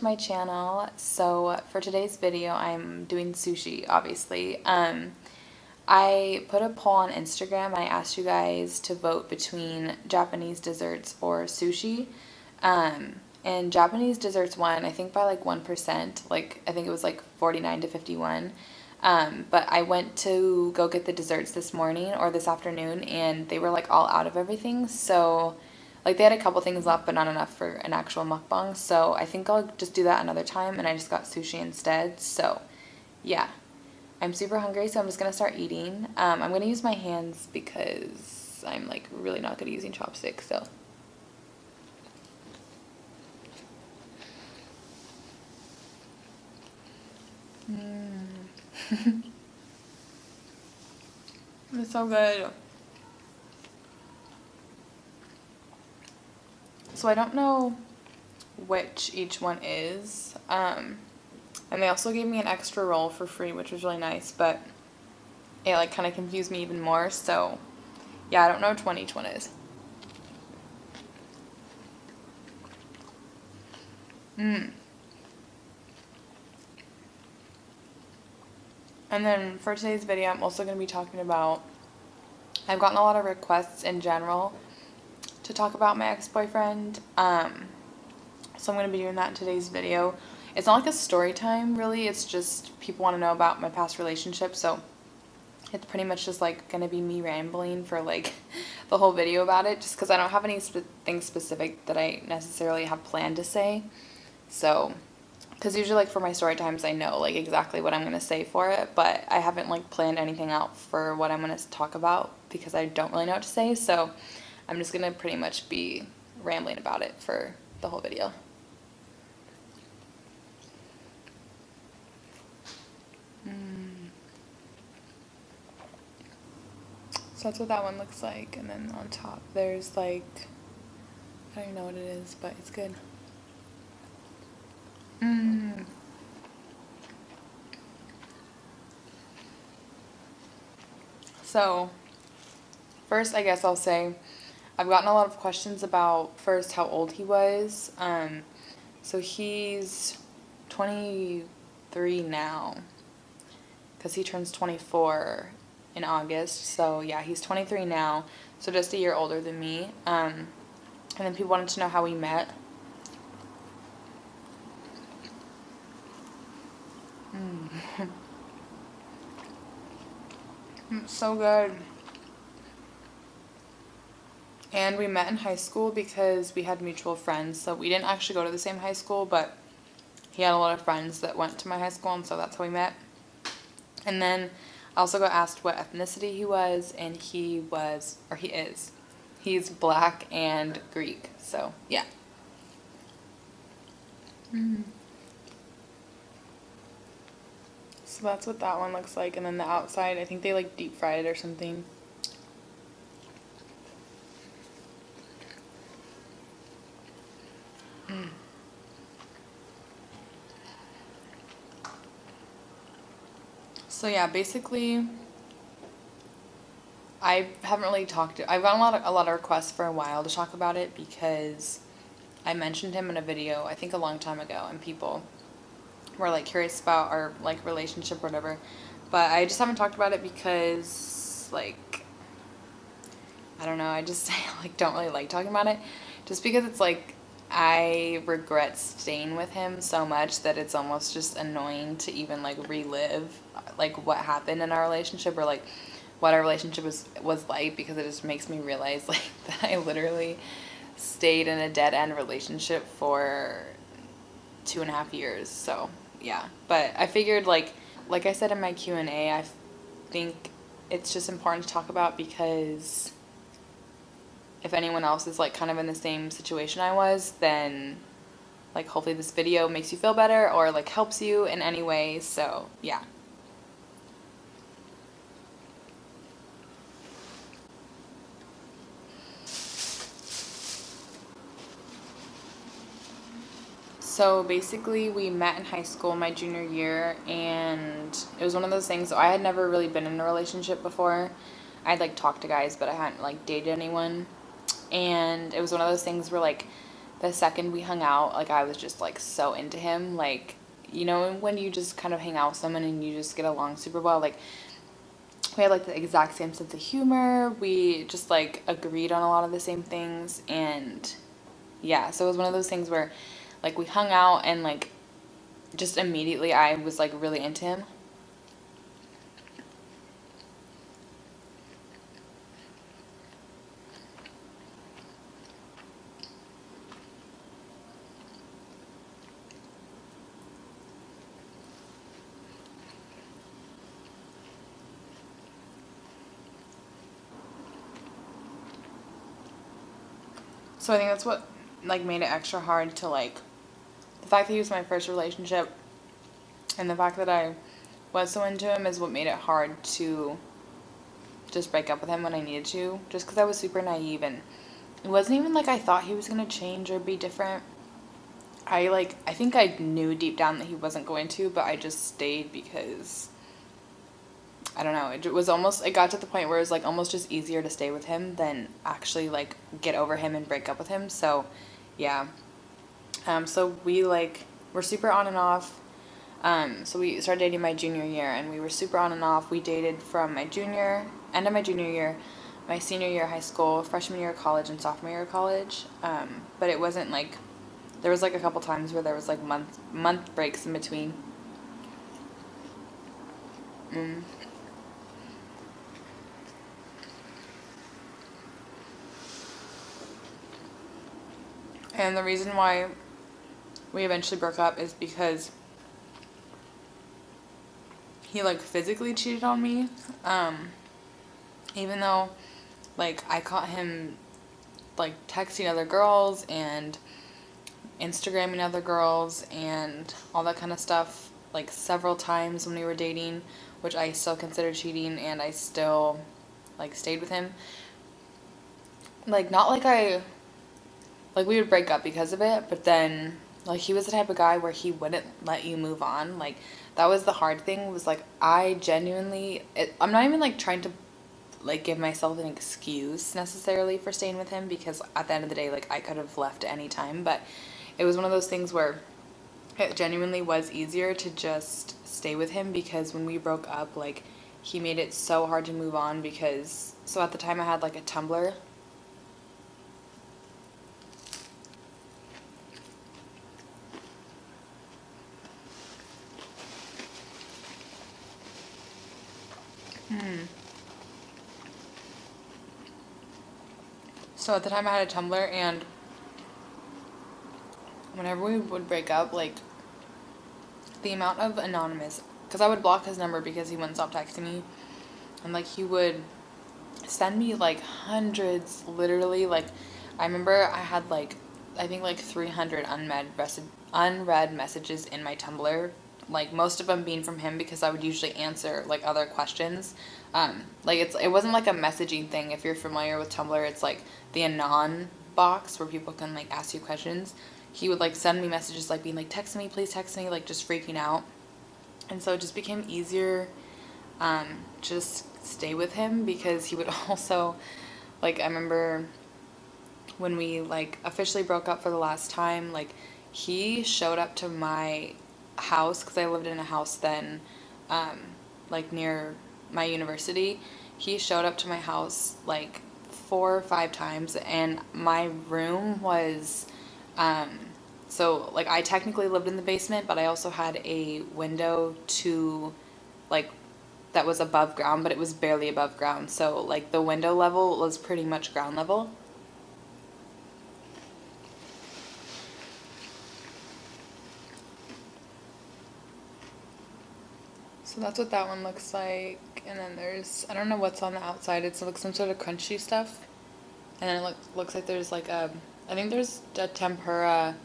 my channel. So for today's video, I'm doing sushi, obviously. I put a poll on Instagram and I asked you guys to vote between Japanese desserts or sushi. And Japanese desserts won, I think by like 1%, like I think it was like 49 to 51. But I went to go get the desserts this morning or this afternoon and they were like all out of everything. So like they had a couple things left, but not enough for an actual mukbang. So I think I'll just do that another time, and I just got sushi instead. So yeah, I'm super hungry, so I'm just gonna start eating. I'm gonna use my hands because I'm like really not good at using chopsticks. So. It's so good. So I don't know which each one is. And they also gave me an extra roll for free, which was really nice, but it like kind of confused me even more. So yeah, I don't know which one each one is. And then for today's video, I'm also going to be talking about, I've gotten a lot of requests in general to talk about my ex-boyfriend. So I'm going to be doing that in today's video. It's not like a story time, really. It's just people want to know about my past relationship. So it's pretty much just like going to be me rambling for like the whole video about it, just because I don't have anything specific that I necessarily have planned to say. So, because usually like for my story times I know like exactly what I'm going to say for it, but I haven't like planned anything out for what I'm going to talk about because I don't really know what to say. So I'm just going to pretty much be rambling about it for the whole video. So that's what that one looks like, and then on top there's like, I don't even know what it is, but it's good. So first, I guess I'll say I've gotten a lot of questions about first how old he was. So he's 23 now because he turns 24 in August. So yeah, he's 23 now, so just a year older than me. And then people wanted to know how we met. It's so good. And we met in high school because we had mutual friends. So we didn't actually go to the same high school, but he had a lot of friends that went to my high school, and so that's how we met. And then I also got asked what ethnicity he was, and he was, or he is, he's black and Greek. So yeah. So that's what that one looks like, and then the outside, I think they like deep fried it or something. So yeah, basically, I haven't really I've gotten a lot of requests for a while to talk about it because I mentioned him in a video, I think a long time ago, and people were like curious about our like relationship or whatever. But I just haven't talked about it because like, I don't know, I just like don't really like talking about it just because it's like I regret staying with him so much that it's almost just annoying to even like relive like what happened in our relationship or like what our relationship was like, because it just makes me realize like that I literally stayed in a dead-end relationship for 2.5 years. So yeah, but I figured like I said in my Q&A, I think it's just important to talk about because if anyone else is like kind of in the same situation I was, then like hopefully this video makes you feel better or like helps you in any way. So yeah. So basically we met in high school my junior year, and it was one of those things, so I had never really been in a relationship before. I had like talked to guys, but I hadn't like dated anyone. And it was one of those things where like the second we hung out, like, I was just, like, so into him. Like, you know, when you just kind of hang out with someone and you just get along super well, like, we had, like, the exact same sense of humor. We just, like, agreed on a lot of the same things. And, yeah, so it was one of those things where, like, we hung out and, like, just immediately I was, like, really into him. So I think that's what, like, made it extra hard to, like, the fact that he was my first relationship and the fact that I was so into him is what made it hard to just break up with him when I needed to, just because I was super naive. And it wasn't even like I thought he was going to change or be different. I think I knew deep down that he wasn't going to, but I just stayed because, I don't know, it was almost, it got to the point where it was, like, almost just easier to stay with him than actually, like, get over him and break up with him. So, yeah. So we, like, were super on and off. So we started dating my junior year, and we were super on and off. We dated from my end of my junior year, my senior year of high school, freshman year of college, and sophomore year of college. But it wasn't, like, there was, like, a couple times where there was, like, month breaks in between. Mm. And the reason why we eventually broke up is because he, like, physically cheated on me. Even though, like, I caught him, like, texting other girls and Instagramming other girls and all that kind of stuff, like, several times when we were dating, which I still consider cheating, and I still, like, stayed with him. Like, not like like, we would break up because of it, but then, like, he was the type of guy where he wouldn't let you move on. Like, that was the hard thing, was, like, I genuinely, I'm not even, like, trying to, like, give myself an excuse necessarily for staying with him, because at the end of the day, like, I could have left at any time, but it was one of those things where it genuinely was easier to just stay with him, because when we broke up, like, he made it so hard to move on, because, so at the time I had, like, a Tumblr. So at the time I had a Tumblr, and whenever we would break up, like, the amount of anonymous, because I would block his number because he wouldn't stop texting me, and, like, he would send me, like, hundreds, literally, like, I remember I had, like, I think, like, 300 unread messages in my Tumblr, like, most of them being from him, because I would usually answer, like, other questions. Like, it wasn't, like, a messaging thing. If you're familiar with Tumblr, it's, like, the anon box where people can, like, ask you questions. He would, like, send me messages, like, being like, text me, please text me, like, just freaking out. And so it just became easier, just stay with him, because he would also, like, I remember when we, like, officially broke up for the last time, like, he showed up to my house, because I lived in a house then, like, near my university. He showed up to my house, like, 4 or 5 times, and my room was, so, like, I technically lived in the basement, but I also had a window to, like, that was above ground, but it was barely above ground. So, like, the window level was pretty much ground level. So that's what that one looks like. And then there's, I don't know what's on the outside. It's like some sort of crunchy stuff. And then it looks like there's, like, I think there's a tempura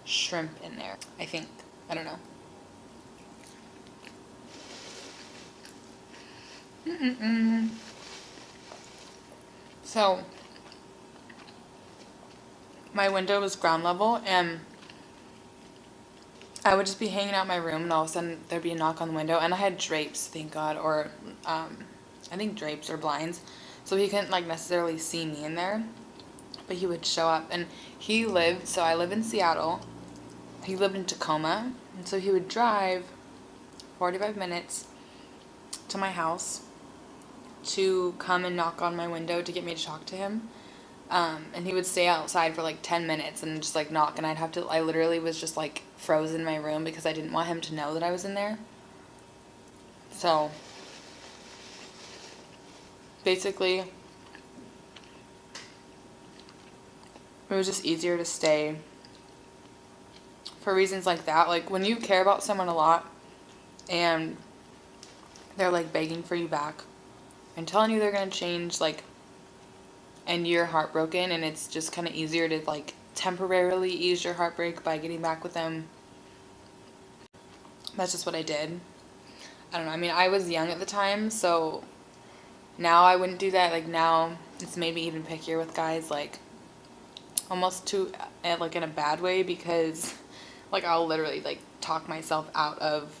shrimp in there. I think. I don't know. So, my window was ground level, and I would just be hanging out in my room, and all of a sudden there'd be a knock on the window, and I had drapes, thank God, or I think drapes or blinds, so he couldn't, like, necessarily see me in there. but he would show up. And he lived, so I live in Seattle. He lived in Tacoma. And so he would drive 45 minutes to my house to come and knock on my window to get me to talk to him. And he would stay outside for like 10 minutes and just like knock, and I literally was just like frozen in my room because I didn't want him to know that I was in there. So basically, it was just easier to stay for reasons like that. Like when you care about someone a lot and they're like begging for you back and telling you they're going to change, like, and you're heartbroken, and it's just kind of easier to like temporarily ease your heartbreak by getting back with them. That's just what I did. I don't know. I mean, I was young at the time, so now I wouldn't do that. Like now it's maybe even pickier with guys, like almost to like in a bad way, because like I'll literally like talk myself out of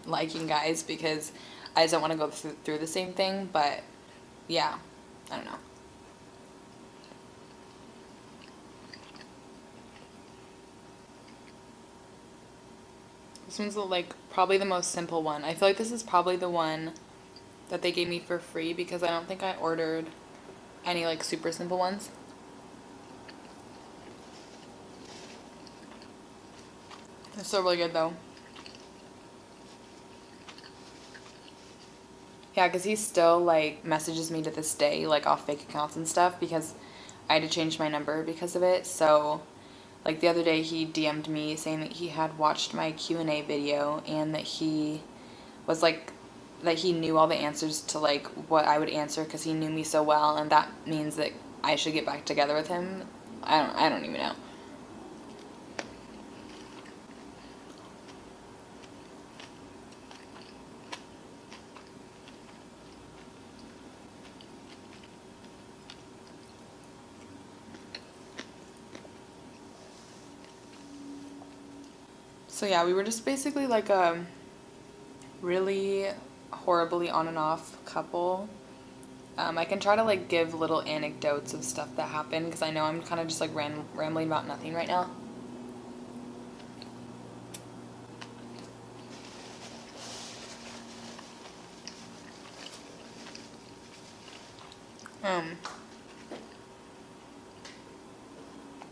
liking guys because I just don't want to go through the same thing. But yeah, I don't know. This one's like probably the most simple one. I feel like this is probably the one that they gave me for free because I don't think I ordered any like super simple ones. It's still really good though. Yeah, because he still like messages me to this day like off fake accounts and stuff because I had to change my number because of it. So like the other day he DM'd me saying that he had watched my Q&A video and that he was like, that he knew all the answers to like what I would answer because he knew me so well, and that means that I should get back together with him. I don't even know. So yeah, we were just basically like a really horribly on and off couple. I can try to like give little anecdotes of stuff that happened because I know I'm kind of just like rambling about nothing right now.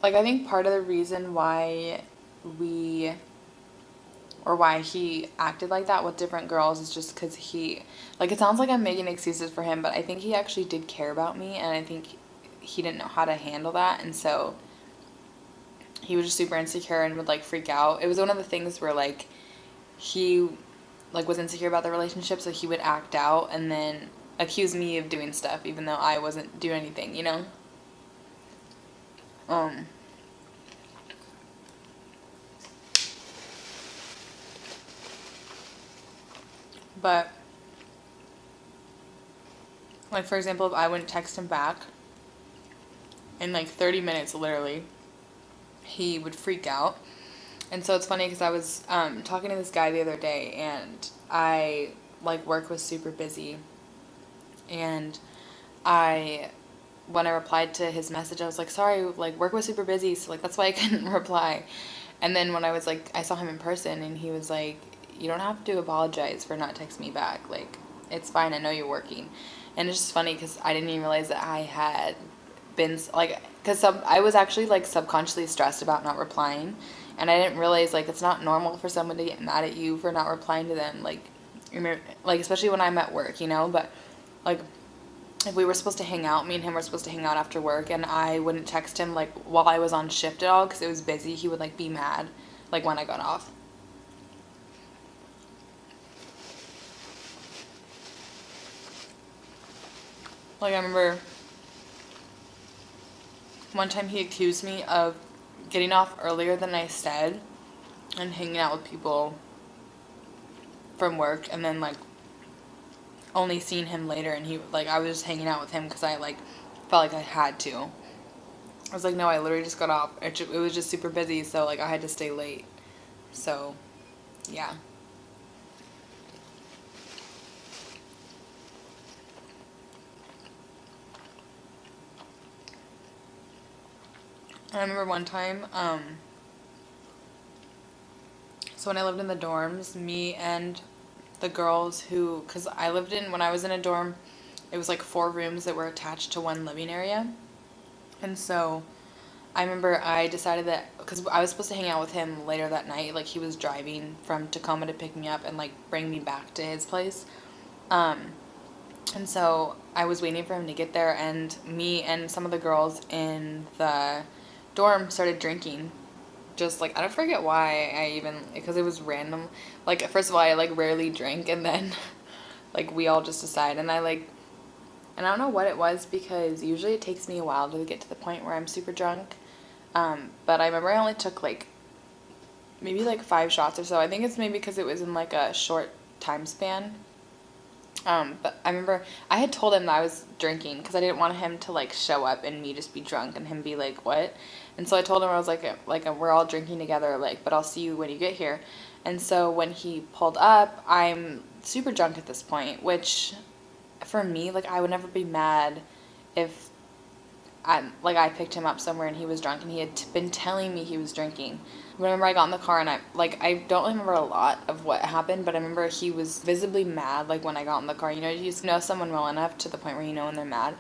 Like I think part of the reason why why he acted like that with different girls is just because like it sounds like I'm making excuses for him, but I think he actually did care about me, and I think he didn't know how to handle that, and so he was just super insecure and would like freak out. It was one of the things where like he like was insecure about the relationship, so he would act out and then accuse me of doing stuff even though I wasn't doing anything, you know? But like for example, if I wouldn't text him back in like 30 minutes literally, he would freak out. And so it's funny because I was talking to this guy the other day, and I like work was super busy, and when I replied to his message, I was like, sorry, like work was super busy, so like that's why I couldn't reply. And then when I was like, I saw him in person, and he was like, you don't have to apologize for not texting me back, like it's fine, I know you're working. And it's just funny because I didn't even realize that I had been like, because I was actually like subconsciously stressed about not replying, and I didn't realize like it's not normal for someone to get mad at you for not replying to them, like especially when I'm at work, you know. But like if we were supposed to hang out, me and him were supposed to hang out after work, and I wouldn't text him like while I was on shift at all because it was busy, he would like be mad like when I got off. Like I remember one time he accused me of getting off earlier than I said and hanging out with people from work, and then like only seeing him later, and he like I was just hanging out with him because I like felt like I had to. I was like, no, I literally just got off. It was just super busy, so like I had to stay late. So yeah. I remember one time, so when I lived in the dorms, me and the girls who, because when I was in a dorm, it was like 4 rooms that were attached to one living area. And so I remember I decided that, because I was supposed to hang out with him later that night, like he was driving from Tacoma to pick me up and like bring me back to his place. And so I was waiting for him to get there, and me and some of the girls in the dorm started drinking. Just like, I don't forget why because it was random. Like, first of all, I like rarely drink, and then like we all just decide, and and I don't know what it was, because usually it takes me a while to get to the point where I'm super drunk. But I remember I only took like maybe like 5 shots or so. I think it's maybe because it was in like a short time span. But I remember I had told him that I was drinking because I didn't want him to like show up and me just be drunk and him be like, what? And so I told him, I was like, we're all drinking together, like, but I'll see you when you get here. And so when he pulled up, I'm super drunk at this point, which for me, like, I would never be mad if I picked him up somewhere and he was drunk and he had been telling me he was drinking. Remember, I got in the car and I don't remember a lot of what happened, but I remember he was visibly mad, like, when I got in the car. You know, you just know someone well enough to the point where you know when they're mad.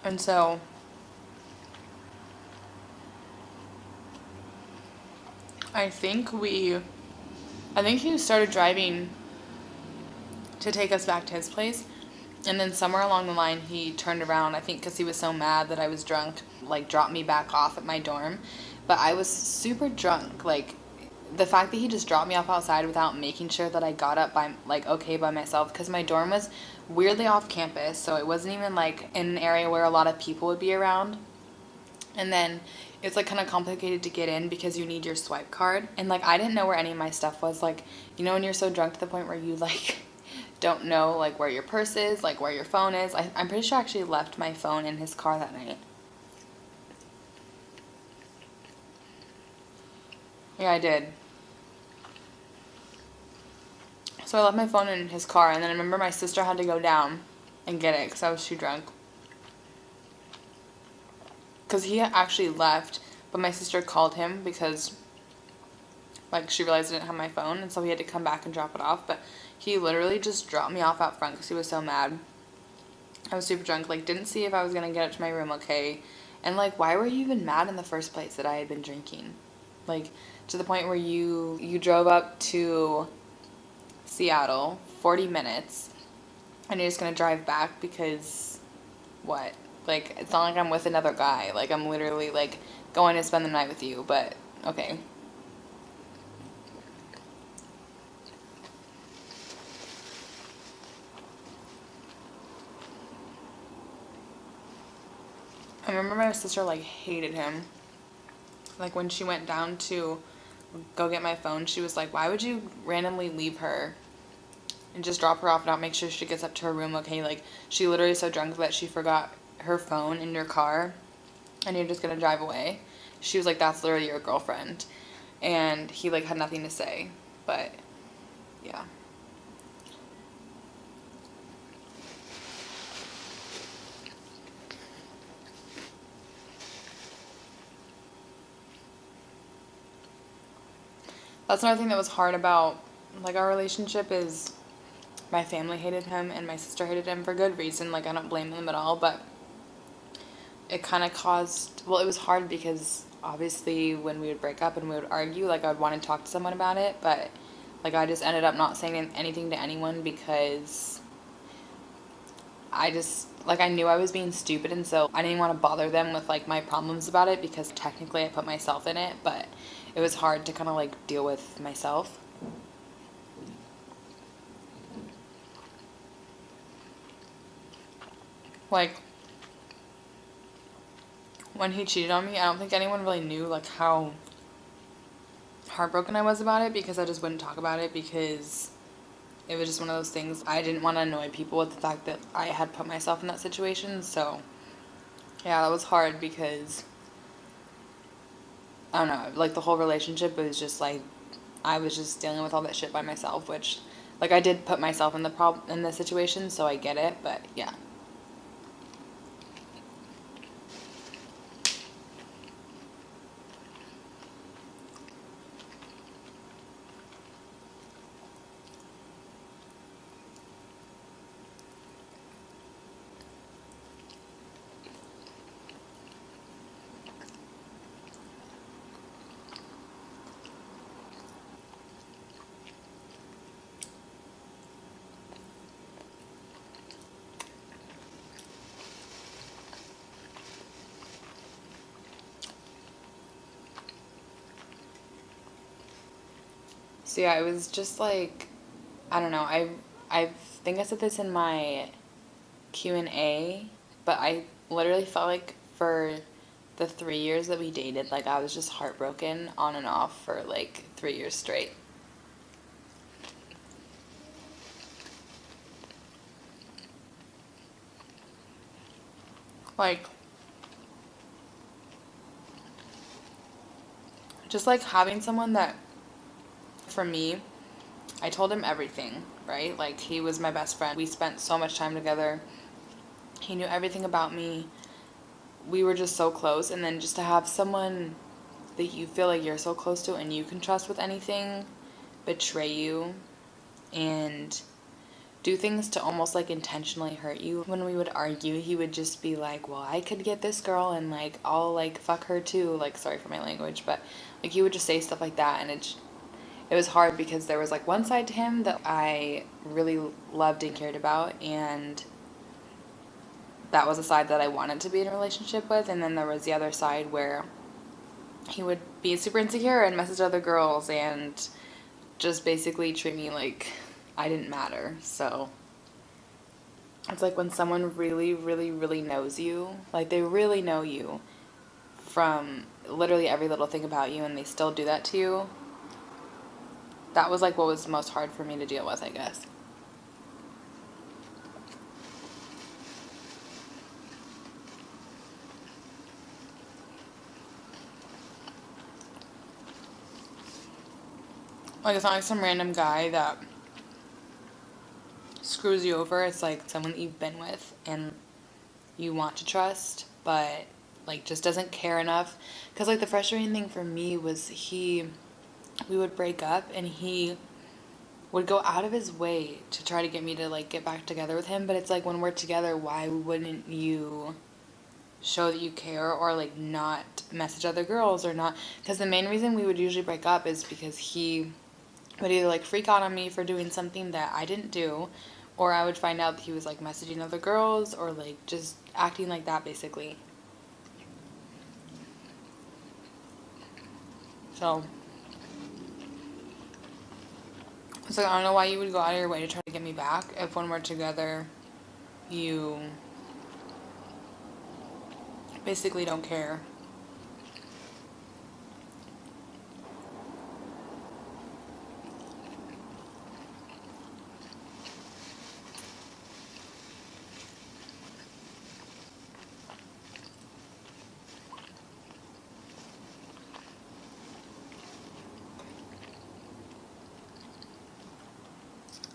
And so I think he started driving to take us back to his place. And then somewhere along the line, he turned around, I think because he was so mad that I was drunk, like, dropped me back off at my dorm. But I was super drunk. Like, the fact that he just dropped me off outside without making sure that I got up okay by myself, because my dorm was weirdly off campus, so it wasn't even, like, in an area where a lot of people would be around. And then it's, like, kind of complicated to get in because you need your swipe card. And, like, I didn't know where any of my stuff was. Like, you know when you're so drunk to the point where you, like, don't know, like, where your purse is, like, where your phone is. I'm pretty sure I actually left my phone in his car that night. Yeah, I did. So I left my phone in his car, and then I remember my sister had to go down and get it because I was too drunk. Because he actually left, but my sister called him because, like, she realized I didn't have my phone, and so he had to come back and drop it off. But he literally just dropped me off out front because he was so mad. I was super drunk, like, didn't see if I was going to get up to my room okay. And, like, why were you even mad in the first place that I had been drinking? Like, to the point where you drove up to Seattle, 40 minutes, and you're just going to drive back because, what? Like, it's not like I'm with another guy. Like, I'm literally, like, going to spend the night with you, but, okay. I remember my sister, like, hated him. Like, when she went down to go get my phone, she was like, why would you randomly leave her and just drop her off and not make sure she gets up to her room okay? Like, she literally is so drunk that she forgot her phone in your car and you're just gonna drive away. She was like, that's literally your girlfriend. And he, like, had nothing to say. But, yeah. That's another thing that was hard about, like, our relationship is my family hated him and my sister hated him for good reason. Like, I don't blame them at all, but it kind of it was hard because obviously when we would break up and we would argue, like, I would want to talk to someone about it, but, like, I just ended up not saying anything to anyone because I knew I was being stupid, and so I didn't want to bother them with, like, my problems about it because technically I put myself in it, but it was hard to kind of, like, deal with myself. Like, when he cheated on me, I don't think anyone really knew, like, how heartbroken I was about it because I just wouldn't talk about it because it was just one of those things. I didn't want to annoy people with the fact that I had put myself in that situation, so yeah, that was hard because I don't know, like, the whole relationship was just, like, I was just dealing with all that shit by myself, which Like, I did put myself in the situation, so I get it, but yeah. So yeah, it was just like, I don't know. I think I said this in my Q&A, but I literally felt like for the 3 years that we dated, like I was just heartbroken on and off for like 3 years straight. Like, just like having someone that, for me, I told him everything, right? Like, he was my best friend. We spent so much time together. He knew everything about me. We were just so close. And then just to have someone that you feel like you're so close to and you can trust with anything betray you and do things to almost like intentionally hurt you. When we would argue, he would just be like, well, I could get this girl and like I'll like fuck her too. Like, sorry for my language, but like he would just say stuff like that, and it was hard because there was like one side to him that I really loved and cared about, and that was a side that I wanted to be in a relationship with, and then there was the other side where he would be super insecure and message other girls and just basically treat me like I didn't matter. So it's like when someone really, really, really knows you, like they really know you from literally every little thing about you, and they still do that to you. That was like what was most hard for me to deal with, I guess. Like, it's not like some random guy that screws you over. It's like someone that you've been with and you want to trust, but like just doesn't care enough. Because like the frustrating thing for me was we would break up and he would go out of his way to try to get me to like get back together with him. But it's like, when we're together, why wouldn't you show that you care, or like not message other girls, or not? Because the main reason we would usually break up is because he would either like freak out on me for doing something that I didn't do, or I would find out that he was like messaging other girls or like just acting like that, basically. So it's like, I don't know why you would go out of your way to try to get me back if when we're together you basically don't care.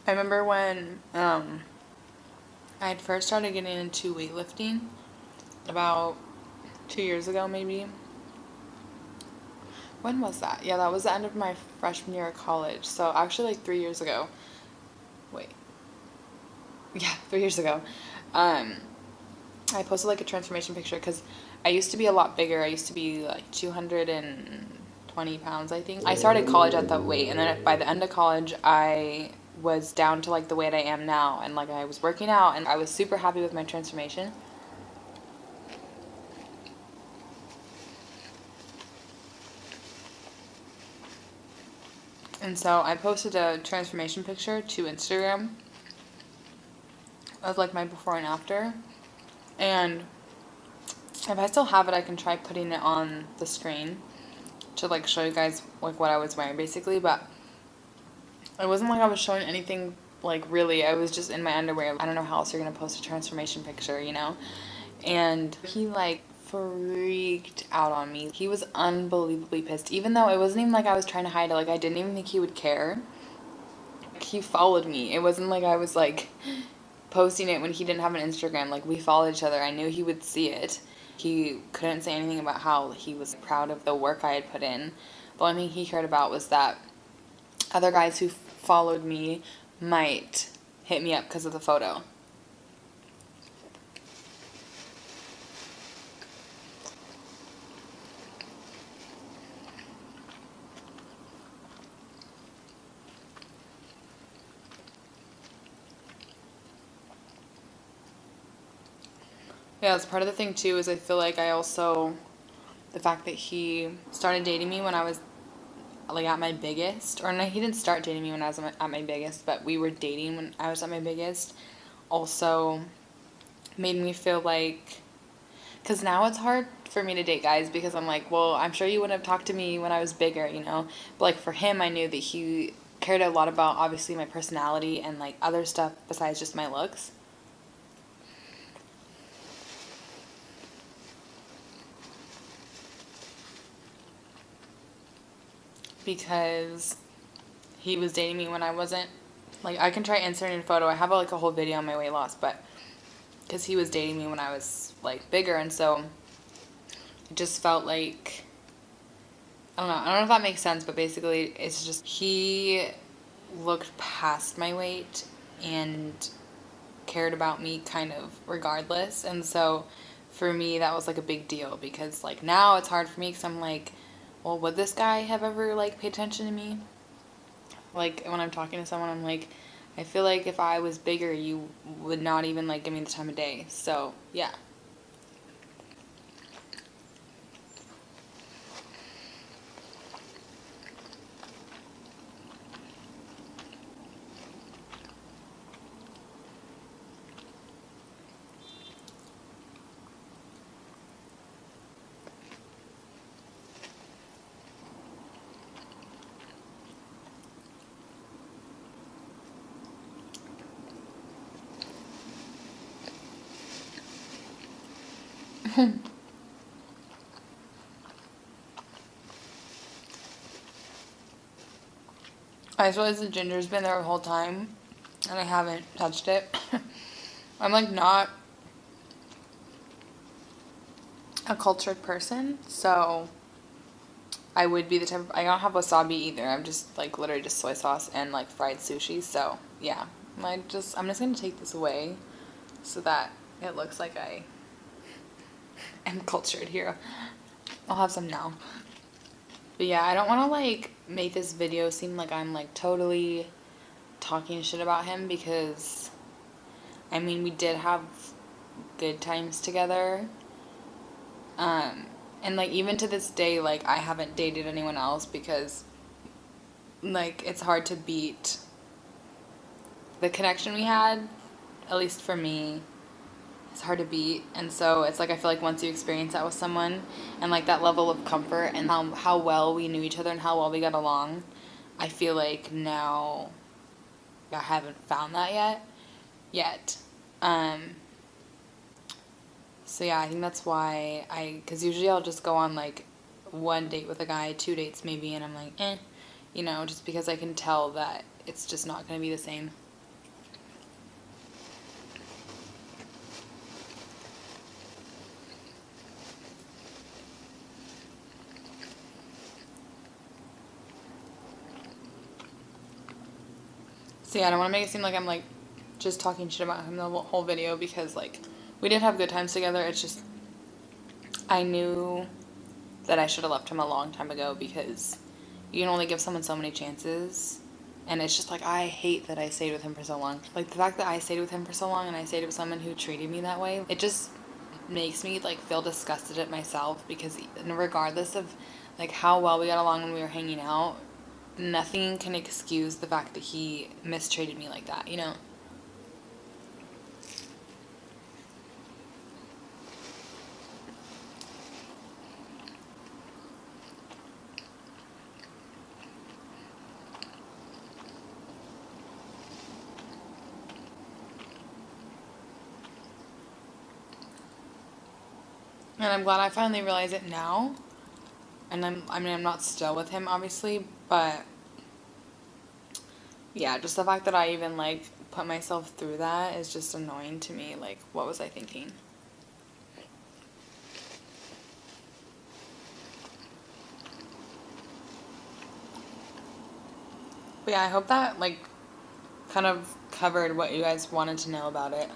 I remember when I had first started getting into weightlifting about 2 years ago, maybe. When was that? Yeah, that was the end of my freshman year of college. So actually, like 3 years ago. Wait. Yeah, 3 years ago. Um, I posted like a transformation picture because I used to be a lot bigger. I used to be like 220 pounds, I think. I started college at that weight, and then by the end of college, I was down to like the weight I am now, and like I was working out, and I was super happy with my transformation. And so I posted a transformation picture to Instagram of like my before and after. And if I still have it, I can try putting it on the screen to like show you guys like what I was wearing, basically. But it wasn't like I was showing anything like really. I was just in my underwear. I don't know how else you're gonna post a transformation picture, you know? And he like freaked out on me. He was unbelievably pissed, even though it wasn't even like I was trying to hide it. Like, I didn't even think he would care. he followed me. It wasn't like I was like posting it when he didn't have an Instagram. Like, we followed each other. I knew he would see it. He couldn't say anything about how he was proud of the work I had put in. The only thing he cared about was that other guys who followed me might hit me up because of the photo. Yeah, that's part of the thing too, is I feel like I also, the fact that he started dating me when I was like at my biggest, or no, he didn't start dating me when I was at my biggest, but we were dating when I was at my biggest, also made me feel like, because now it's hard for me to date guys because I'm like, well, I'm sure you wouldn't have talked to me when I was bigger, you know? But like for him, I knew that he cared a lot about obviously my personality and like other stuff besides just my looks. Because he was dating me when I wasn't. Like, I can try inserting a photo. I have like a whole video on my weight loss, but because he was dating me when I was like bigger, and so it just felt like, I don't know if that makes sense, but basically it's just he looked past my weight and cared about me kind of regardless, and so for me that was like a big deal because like now it's hard for me because I'm like, well, would this guy have ever like paid attention to me? Like when I'm talking to someone, I'm like, I feel like if I was bigger, you would not even like give me the time of day. So yeah. I just realized the ginger's been there the whole time, and I haven't touched it. I'm like not a cultured person, so I would be the type of, I don't have wasabi either. I'm just like literally just soy sauce and like fried sushi. So yeah, I'm just gonna take this away so that it looks like I am cultured here. I'll have some now. But yeah, I don't want to like make this video seem like I'm like totally talking shit about him because I mean we did have good times together. And like even to this day, like I haven't dated anyone else because like it's hard to beat the connection we had, at least for me. It's hard to beat, and so it's like I feel like once you experience that with someone and like that level of comfort and how well we knew each other and how well we got along, I feel like now I haven't found that yet. So yeah, I think that's why because usually I'll just go on like one date with a guy, 2 dates maybe, and I'm like, you know, just because I can tell that it's just not going to be the same. So yeah, I don't want to make it seem like I'm like just talking shit about him the whole video because like we did have good times together. It's just I knew that I should have left him a long time ago because you can only give someone so many chances. And it's just like I hate that I stayed with him for so long. Like the fact that I stayed with him for so long and I stayed with someone who treated me that way, it just makes me like feel disgusted at myself because regardless of like how well we got along when we were hanging out, nothing can excuse the fact that he mistreated me like that, you know? And I'm glad I finally realize it now. And I'm not still with him, obviously, but yeah, just the fact that I even like put myself through that is just annoying to me. Like, what was I thinking? But yeah, I hope that like kind of covered what you guys wanted to know about it.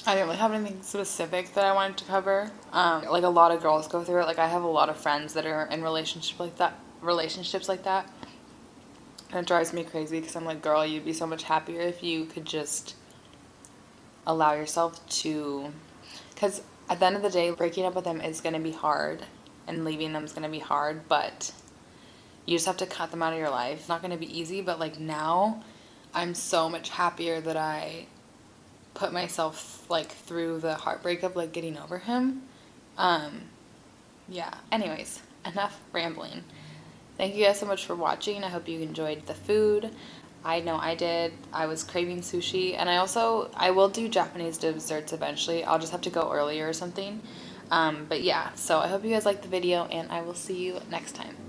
I didn't really have anything specific that I wanted to cover. Like a lot of girls go through it. Like I have a lot of friends that are in relationships like that. And it drives me crazy because I'm like, girl, you'd be so much happier if you could just allow yourself to, because at the end of the day, breaking up with them is going to be hard and leaving them is going to be hard, but you just have to cut them out of your life. It's not going to be easy, but like now I'm so much happier that I put myself like through the heartbreak of like getting over him. Yeah, anyways, enough rambling. Thank you guys so much for watching. I hope you enjoyed the food. I know I did. I was craving sushi, and I will do Japanese desserts eventually. I'll just have to go earlier or something. But yeah, so I hope you guys liked the video, and I will see you next time.